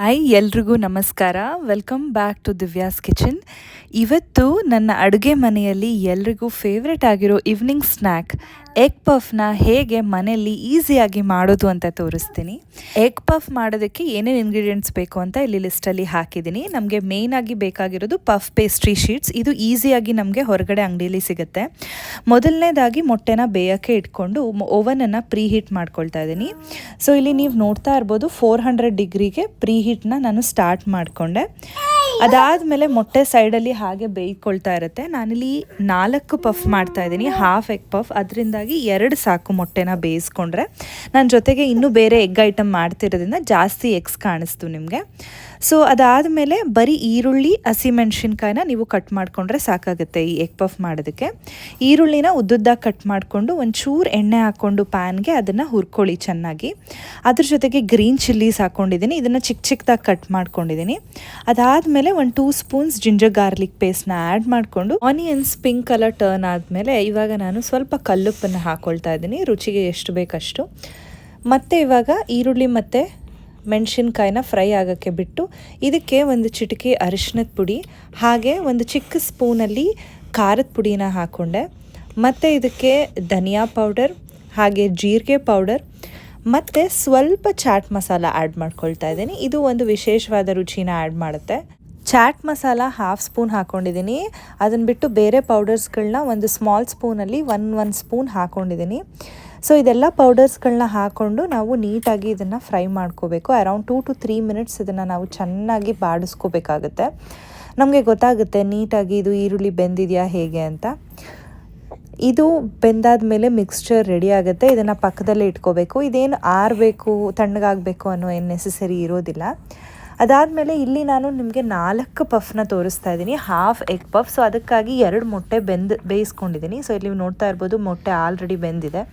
Hi ಎಲ್ರಿಗೂ ನಮಸ್ಕಾರ. Welcome back to Divya's kitchen. ಇವತ್ತು ನನ್ನ ಅಡುಗೆ ಮನೆಯಲ್ಲಿ ಎಲ್ರಿಗೂ ಫೇವ್ರೆಟ್ ಆಗಿರೋ ಈವ್ನಿಂಗ್ ಸ್ನ್ಯಾಕ್ ಎಗ್ ಪಫ್ನ ಹೇಗೆ ಮನೆಯಲ್ಲಿ ಈಸಿಯಾಗಿ ಮಾಡೋದು ಅಂತ ತೋರಿಸ್ತೀನಿ. ಎಗ್ ಪಫ್ ಮಾಡೋದಕ್ಕೆ ಏನೇನು ಇಂಗ್ರೀಡಿಯೆಂಟ್ಸ್ ಬೇಕು ಅಂತ ಇಲ್ಲಿ ಲಿಸ್ಟಲ್ಲಿ ಹಾಕಿದ್ದೀನಿ. ನಮಗೆ ಮೇಯ್ನಾಗಿ ಬೇಕಾಗಿರೋದು ಪಫ್ ಪೇಸ್ಟ್ರಿ ಶೀಟ್ಸ್. ಇದು ಈಸಿಯಾಗಿ ನಮಗೆ ಹೊರಗಡೆ ಅಂಗಡಿಯಲ್ಲಿ ಸಿಗುತ್ತೆ. ಮೊದಲನೇದಾಗಿ ಮೊಟ್ಟೆನ ಬೇಯೋಕ್ಕೆ ಇಟ್ಕೊಂಡು ಓವನನ್ನು ಪ್ರೀ ಹೀಟ್ ಮಾಡ್ಕೊಳ್ತಾ ಇದ್ದೀನಿ. ಸೊ ಇಲ್ಲಿ ನೀವು ನೋಡ್ತಾ ಇರ್ಬೋದು 400 ಡಿಗ್ರಿಗೆ ಪ್ರೀ ಹೀಟ್ನ ನಾನು ಸ್ಟಾರ್ಟ್ ಮಾಡಿಕೊಂಡೆ. ಅದಾದಮೇಲೆ ಮೊಟ್ಟೆ ಸೈಡಲ್ಲಿ ಹಾಗೆ ಬೇಯ್ಕೊಳ್ತಾ ಇರುತ್ತೆ. ನಾನಿಲ್ಲಿ 4 ಪಫ್ ಮಾಡ್ತಾ ಇದ್ದೀನಿ, ಹಾಫ್ ಎಗ್ ಪಫ್. ಅದರಿಂದಾಗಿ 2 ಸಾಕು ಮೊಟ್ಟೆನ ಬೇಯಿಸ್ಕೊಂಡ್ರೆ. ನಾನು ಜೊತೆಗೆ ಇನ್ನೂ ಬೇರೆ ಎಗ್ ಐಟಮ್ ಮಾಡ್ತಿರೋದ್ರಿಂದ ಜಾಸ್ತಿ ಎಗ್ಸ್ ಕಾಣಿಸ್ತು ನಿಮಗೆ. ಸೊ ಅದಾದಮೇಲೆ ಬರೀ ಈರುಳ್ಳಿ, ಹಸಿಮೆಣ್ಸಿನ್ಕಾಯಿನ ನೀವು ಕಟ್ ಮಾಡಿಕೊಂಡ್ರೆ ಸಾಕಾಗುತ್ತೆ ಈ ಎಗ್ ಪಫ್ ಮಾಡೋದಕ್ಕೆ. ಈರುಳ್ಳಿನ ಉದ್ದುದ್ದಾಗಿ ಕಟ್ ಮಾಡಿಕೊಂಡು ಒಂಚೂರು ಎಣ್ಣೆ ಹಾಕ್ಕೊಂಡು ಪ್ಯಾನ್ಗೆ ಅದನ್ನು ಹುರ್ಕೊಳ್ಳಿ ಚೆನ್ನಾಗಿ. ಅದ್ರ ಜೊತೆಗೆ ಗ್ರೀನ್ ಚಿಲ್ಲೀಸ್ ಹಾಕ್ಕೊಂಡಿದ್ದೀನಿ, ಇದನ್ನು ಚಿಕ್ಕ ಚಿಕ್ಕದಾಗಿ ಕಟ್ ಮಾಡ್ಕೊಂಡಿದ್ದೀನಿ. ಅದಾದಮೇಲೆ 2 ಸ್ಪೂನ್ಸ್ ಜಿಂಜರ್ ಗಾರ್ಲಿಕ್ ಪೇಸ್ಟ್ನ ಆ್ಯಡ್ ಮಾಡಿಕೊಂಡು ಆನಿಯನ್ಸ್ ಪಿಂಕ್ ಕಲರ್ ಟರ್ನ್ ಆದಮೇಲೆ ಇವಾಗ ನಾನು ಸ್ವಲ್ಪ ಕಲ್ಲುಪ್ಪನ್ನು ಹಾಕ್ಕೊಳ್ತಾ ಇದ್ದೀನಿ, ರುಚಿಗೆ ಎಷ್ಟು ಬೇಕಷ್ಟು. ಮತ್ತು ಇವಾಗ ಈರುಳ್ಳಿ ಮತ್ತು ಮೆಣಸಿನ್ಕಾಯಿನ ಫ್ರೈ ಆಗೋಕ್ಕೆ ಬಿಟ್ಟು ಇದಕ್ಕೆ ಒಂದು ಚಿಟಿಕೆ ಅರಿಶಿನದ ಪುಡಿ, ಹಾಗೆ ಒಂದು ಚಿಕ್ಕ ಸ್ಪೂನಲ್ಲಿ ಖಾರದ ಪುಡಿನ ಹಾಕ್ಕೊಂಡೆ. ಮತ್ತು ಇದಕ್ಕೆ ಧನಿಯಾ ಪೌಡರ್, ಹಾಗೆ ಜೀರಿಗೆ ಪೌಡರ್ ಮತ್ತು ಸ್ವಲ್ಪ ಚಾಟ್ ಮಸಾಲ ಆ್ಯಡ್ ಮಾಡ್ಕೊಳ್ತಾ ಇದ್ದೀನಿ. ಇದು ಒಂದು ವಿಶೇಷವಾದ ರುಚಿನ ಆ್ಯಡ್ ಮಾಡುತ್ತೆ. ಚಾಟ್ ಮಸಾಲ 1/2 ಸ್ಪೂನ್ ಹಾಕ್ಕೊಂಡಿದ್ದೀನಿ. ಅದನ್ನು ಬಿಟ್ಟು ಬೇರೆ ಪೌಡರ್ಸ್ಗಳನ್ನ ಒಂದು ಸ್ಮಾಲ್ ಸ್ಪೂನಲ್ಲಿ 1 ಸ್ಪೂನ್ ಹಾಕ್ಕೊಂಡಿದ್ದೀನಿ. ಸೊ ಇದೆಲ್ಲ ಪೌಡರ್ಸ್ಗಳನ್ನ ಹಾಕ್ಕೊಂಡು ನಾವು ನೀಟಾಗಿ ಇದನ್ನು ಫ್ರೈ ಮಾಡ್ಕೋಬೇಕು. ಅರೌಂಡ್ 2 to 3 ಮಿನಿಟ್ಸ್ ಇದನ್ನು ನಾವು ಚೆನ್ನಾಗಿ ಬಾಡಿಸ್ಕೋಬೇಕಾಗುತ್ತೆ. ನಮಗೆ ಗೊತ್ತಾಗುತ್ತೆ ನೀಟಾಗಿ ಇದು ಈರುಳ್ಳಿ ಬೆಂದಿದೆಯಾ ಹೇಗೆ ಅಂತ. ಇದು ಬೆಂದಾದ ಮೇಲೆ ಮಿಕ್ಸ್ಚರ್ ರೆಡಿ ಆಗುತ್ತೆ. ಇದನ್ನು ಪಕ್ಕದಲ್ಲೇ ಇಟ್ಕೋಬೇಕು. ಇದೇನು ಆರಬೇಕು, ತಣ್ಣಗಾಗಬೇಕು ಅನ್ನೋ ಏನು ನೆಸೆಸರಿ ಇರೋದಿಲ್ಲ. ಅದಾದಮೇಲೆ ಇಲ್ಲಿ ನಾನು ನಿಮಗೆ 4 ಪಫ್ನ ತೋರಿಸ್ತಾ ಇದ್ದೀನಿ, ಹಾಫ್ ಎಗ್ ಪಫ್. ಸೊ ಅದಕ್ಕಾಗಿ 2 ಮೊಟ್ಟೆ ಬೇಯಿಸ್ಕೊಂಡಿದ್ದೀನಿ. ಸೊ ಇಲ್ಲಿ ನೋಡ್ತಾ ಇರ್ಬೋದು ಮೊಟ್ಟೆ ಆಲ್ರೆಡಿ ಬೆಂದಿದೆ.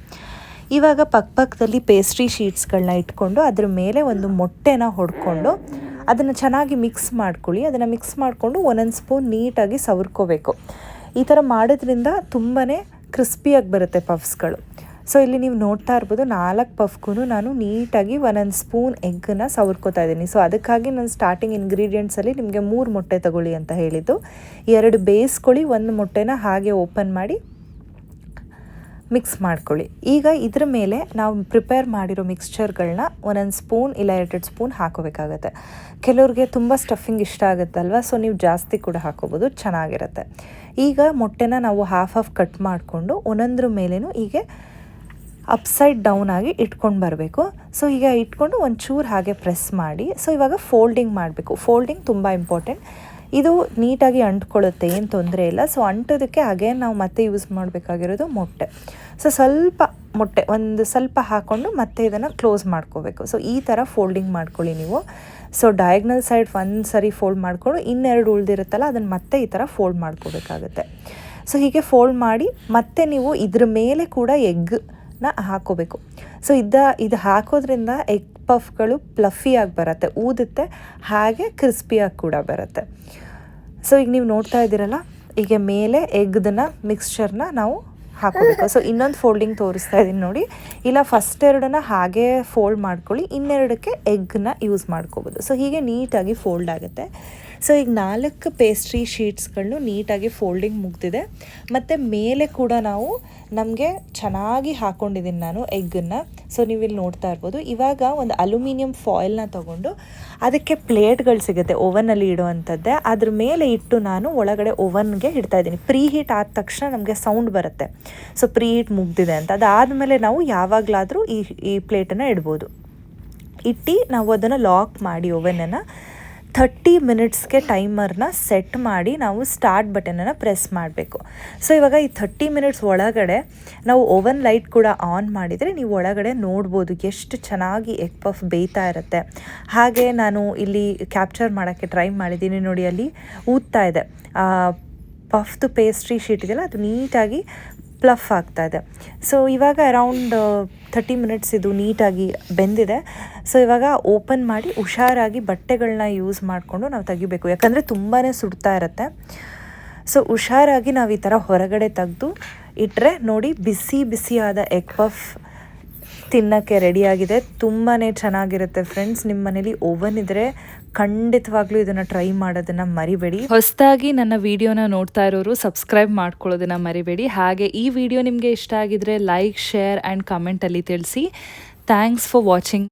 ಇವಾಗ ಪಕ್ಕದಲ್ಲಿ ಪೇಸ್ಟ್ರಿ ಶೀಟ್ಸ್ಗಳನ್ನ ಇಟ್ಕೊಂಡು ಅದ್ರ ಮೇಲೆ ಒಂದು ಮೊಟ್ಟೆನ ಹೊಡ್ಕೊಂಡು ಅದನ್ನು ಚೆನ್ನಾಗಿ ಮಿಕ್ಸ್ ಮಾಡ್ಕೊಳ್ಳಿ. ಅದನ್ನು ಮಿಕ್ಸ್ ಮಾಡಿಕೊಂಡು 1 ಸ್ಪೂನ್ ನೀಟಾಗಿ ಸವರ್ಕೋಬೇಕು. ಈ ಥರ ಮಾಡೋದ್ರಿಂದ ತುಂಬಾ ಕ್ರಿಸ್ಪಿಯಾಗಿ ಬರುತ್ತೆ ಪಫ್ಸ್ಗಳು. ಸೊ ಇಲ್ಲಿ ನೀವು ನೋಡ್ತಾ ಇರ್ಬೋದು 4 ಪಫ್ಗೂ ನಾನು ನೀಟಾಗಿ 1 ಸ್ಪೂನ್ ಎಗ್ಗನ್ನು ಸವರ್ಕೋತಾ ಇದ್ದೀನಿ. ಸೊ ಅದಕ್ಕಾಗಿ ನಾನು ಸ್ಟಾರ್ಟಿಂಗ್ ಇಂಗ್ರೀಡಿಯೆಂಟ್ಸಲ್ಲಿ ನಿಮಗೆ 3 ಮೊಟ್ಟೆ ತಗೊಳ್ಳಿ ಅಂತ ಹೇಳಿದ್ದು. 2 ಬೇಯಿಸ್ಕೊಳ್ಳಿ, 1 ಮೊಟ್ಟೆನ ಹಾಗೆ ಓಪನ್ ಮಾಡಿ ಮಿಕ್ಸ್ ಮಾಡ್ಕೊಳ್ಳಿ. ಈಗ ಇದ್ರ ಮೇಲೆ ನಾವು ಪ್ರಿಪೇರ್ ಮಾಡಿರೋ ಮಿಕ್ಸ್ಚರ್ಗಳನ್ನ 1 ಸ್ಪೂನ್ ಇಲ್ಲ 2 ಸ್ಪೂನ್ ಹಾಕೋಬೇಕಾಗತ್ತೆ. ಕೆಲವ್ರಿಗೆ ತುಂಬ ಸ್ಟಫಿಂಗ್ ಇಷ್ಟ ಆಗುತ್ತಲ್ವ, ಸೊ ನೀವು ಜಾಸ್ತಿ ಕೂಡ ಹಾಕೋಬೋದು, ಚೆನ್ನಾಗಿರುತ್ತೆ. ಈಗ ಮೊಟ್ಟೆನ ನಾವು ಹಾಫ್ ಕಟ್ ಮಾಡಿಕೊಂಡು ಒಂದೊಂದ್ರ ಮೇಲೇನು ಹೀಗೆ ಅಪ್ಸೈಡ್ ಡೌನ್ ಆಗಿ ಇಟ್ಕೊಂಡು ಬರಬೇಕು. ಸೊ ಈಗ ಇಟ್ಕೊಂಡು ಒಂಚೂರು ಹಾಗೆ ಪ್ರೆಸ್ ಮಾಡಿ. ಸೊ ಇವಾಗ ಫೋಲ್ಡಿಂಗ್ ಮಾಡಬೇಕು. ಫೋಲ್ಡಿಂಗ್ ತುಂಬ ಇಂಪಾರ್ಟೆಂಟ್. ಇದು ನೀಟಾಗಿ ಅಂಟ್ಕೊಳ್ಳುತ್ತೆ, ಏನು ತೊಂದರೆ ಇಲ್ಲ. ಸೊ ಅಂಟೋದಕ್ಕೆ ಅಗೇನ್ ನಾವು ಮತ್ತೆ ಯೂಸ್ ಮಾಡಬೇಕಾಗಿರೋದು ಮೊಟ್ಟೆ. ಸೊ ಸ್ವಲ್ಪ ಮೊಟ್ಟೆ ಒಂದು ಸ್ವಲ್ಪ ಹಾಕ್ಕೊಂಡು ಮತ್ತೆ ಇದನ್ನು ಕ್ಲೋಸ್ ಮಾಡ್ಕೋಬೇಕು. ಸೊ ಈ ಥರ ಫೋಲ್ಡಿಂಗ್ ಮಾಡ್ಕೊಳ್ಳಿ ನೀವು. ಸೊ ಡಯಾಗ್ನಲ್ ಸೈಡ್ ಒಂದು ಸರಿ ಫೋಲ್ಡ್ ಮಾಡಿಕೊಂಡು 2 ಉಳಿದಿರುತ್ತಲ್ಲ ಅದನ್ನು ಮತ್ತೆ ಈ ಥರ ಫೋಲ್ಡ್ ಮಾಡ್ಕೋಬೇಕಾಗುತ್ತೆ. ಸೊ ಹೀಗೆ ಫೋಲ್ಡ್ ಮಾಡಿ ಮತ್ತೆ ನೀವು ಇದ್ರ ಮೇಲೆ ಕೂಡ ಎಗ್ನ ಹಾಕೋಬೇಕು. ಸೊ ಇದು ಹಾಕೋದ್ರಿಂದ ಎಗ್ ಪಫ್ಗಳು ಪ್ಲಫಿಯಾಗಿ ಬರುತ್ತೆ, ಊದುತ್ತೆ, ಹಾಗೆ ಕ್ರಿಸ್ಪಿಯಾಗಿ ಕೂಡ ಬರುತ್ತೆ. ಸೊ ಈಗ ನೀವು ನೋಡ್ತಾ ಇದ್ದೀರಲ್ಲ, ಈಗ ಮೇಲೆ ಎಗ್ದನ್ನ ಮಿಕ್ಸ್ಚರ್ನ ನಾವು ಹಾಕೋಬೇಕು. ಸೊ ಇನ್ನೊಂದು ಫೋಲ್ಡಿಂಗ್ ತೋರಿಸ್ತಾ ಇದ್ದೀನಿ ನೋಡಿ. ಇಲ್ಲ ಫಸ್ಟ್ 2 ಹಾಗೆ ಫೋಲ್ಡ್ ಮಾಡ್ಕೊಳ್ಳಿ, 2ಕ್ಕೆ ಎಗ್ನ ಯೂಸ್ ಮಾಡ್ಕೋಬೋದು. ಸೊ ಹೀಗೆ ನೀಟಾಗಿ ಫೋಲ್ಡ್ ಆಗುತ್ತೆ. ಸೊ ಈಗ 4 ಪೇಸ್ಟ್ರಿ ಶೀಟ್ಸ್ಗಳನ್ನು ನೀಟಾಗಿ ಫೋಲ್ಡಿಂಗ್ ಮುಗ್ದಿದೆ. ಮತ್ತು ಮೇಲೆ ಕೂಡ ನಮಗೆ ಚೆನ್ನಾಗಿ ಹಾಕ್ಕೊಂಡಿದ್ದೀನಿ ನಾನು ಎಗ್ಗನ್ನು. ಸೊ ನೀವಿಲ್ಲಿ ನೋಡ್ತಾ ಇರ್ಬೋದು. ಇವಾಗ ಒಂದು ಅಲ್ಯೂಮಿನಿಯಂ ಫಾಯಿಲ್ನ ತೊಗೊಂಡು ಅದಕ್ಕೆ ಪ್ಲೇಟ್ಗಳು ಸಿಗುತ್ತೆ ಓವನಲ್ಲಿ ಇಡೋವಂಥದ್ದೇ, ಅದ್ರ ಮೇಲೆ ಇಟ್ಟು ನಾನು ಒಳಗಡೆ ಓವನ್ಗೆ ಇಡ್ತಾ ಇದ್ದೀನಿ. ಪ್ರೀ ಹೀಟ್ ಆದ ತಕ್ಷಣ ನಮಗೆ ಸೌಂಡ್ ಬರುತ್ತೆ, ಸೊ ಪ್ರೀ ಹೀಟ್ ಮುಗ್ದಿದೆ ಅಂತ. ಅದಾದಮೇಲೆ ನಾವು ಯಾವಾಗಲಾದರೂ ಈ ಪ್ಲೇಟನ್ನು ಇಡ್ಬೋದು. ಇಟ್ಟು ನಾವು ಅದನ್ನು ಲಾಕ್ ಮಾಡಿ ಓವನನ್ನು 30 ಮಿನಿಟ್ಸ್ಗೆ ಟೈಮರ್ನ ಸೆಟ್ ಮಾಡಿ ನಾವು ಸ್ಟಾರ್ಟ್ ಬಟನನ್ನು ಪ್ರೆಸ್ ಮಾಡಬೇಕು. ಸೊ ಇವಾಗ ಈ 30 ಮಿನಿಟ್ಸ್ ಒಳಗಡೆ ನಾವು ಓವನ್ ಲೈಟ್ ಕೂಡ ಆನ್ ಮಾಡಿದರೆ ನೀವು ಒಳಗಡೆ ನೋಡ್ಬೋದು ಎಷ್ಟು ಚೆನ್ನಾಗಿ ಎಗ್ ಪಫ್ ಬೇಯ್ತಾ ಇರುತ್ತೆ. ಹಾಗೆ ನಾನು ಇಲ್ಲಿ ಕ್ಯಾಪ್ಚರ್ ಮಾಡೋಕ್ಕೆ ಟ್ರೈ ಮಾಡಿದ್ದೀನಿ ನೋಡಿ, ಅಲ್ಲಿ ಊದ್ತಾ ಇದೆ. ಪಫ್ದು ಪೇಸ್ಟ್ರಿ ಶೀಟ್ ಇದೆಯಲ್ಲ ಅದು ನೀಟಾಗಿ ಪ್ಲಫ್ ಆಗ್ತಾ ಇದೆ. ಸೊ ಇವಾಗ ಅರೌಂಡ್ 30 ಮಿನಿಟ್ಸ್ ಇದು ನೀಟಾಗಿ ಬೆಂದಿದೆ. ಸೊ ಇವಾಗ ಓಪನ್ ಮಾಡಿ ಹುಷಾರಾಗಿ ಬಟ್ಟೆಗಳನ್ನ ಯೂಸ್ ಮಾಡಿಕೊಂಡು ನಾವು ತೆಗಿಬೇಕು, ಯಾಕಂದರೆ ತುಂಬಾ ಸುಡ್ತಾ ಇರುತ್ತೆ. ಸೊ ಹುಷಾರಾಗಿ ನಾವು ಈ ಥರ ಹೊರಗಡೆ ತೆಗೆದು ಇಟ್ಟರೆ ನೋಡಿ, ಬಿಸಿಯಾದ ಎಗ್ ಪಫ್ ತಿನ್ನೋಕ್ಕೆ ರೆಡಿಯಾಗಿದೆ. ತುಂಬಾ ಚೆನ್ನಾಗಿರುತ್ತೆ ಫ್ರೆಂಡ್ಸ್. ನಿಮ್ಮ ಮನೇಲಿ ಓವನ್ ಇದ್ದರೆ ಖಂಡಿತವಾಗ್ಲೂ ಇದನ್ನು ಟ್ರೈ ಮಾಡೋದನ್ನು ಮರಿಬೇಡಿ. ಹೊಸದಾಗಿ ನನ್ನ ವಿಡಿಯೋನ ನೋಡ್ತಾ ಇರೋರು ಸಬ್ಸ್ಕ್ರೈಬ್ ಮಾಡ್ಕೊಳ್ಳೋದನ್ನು ಮರಿಬೇಡಿ. ಹಾಗೆ ಈ ವಿಡಿಯೋ ನಿಮಗೆ ಇಷ್ಟ ಆಗಿದ್ರೆ ಲೈಕ್, ಶೇರ್ ಆ್ಯಂಡ್ ಕಮೆಂಟಲ್ಲಿ ತಿಳಿಸಿ. Thanks for watching.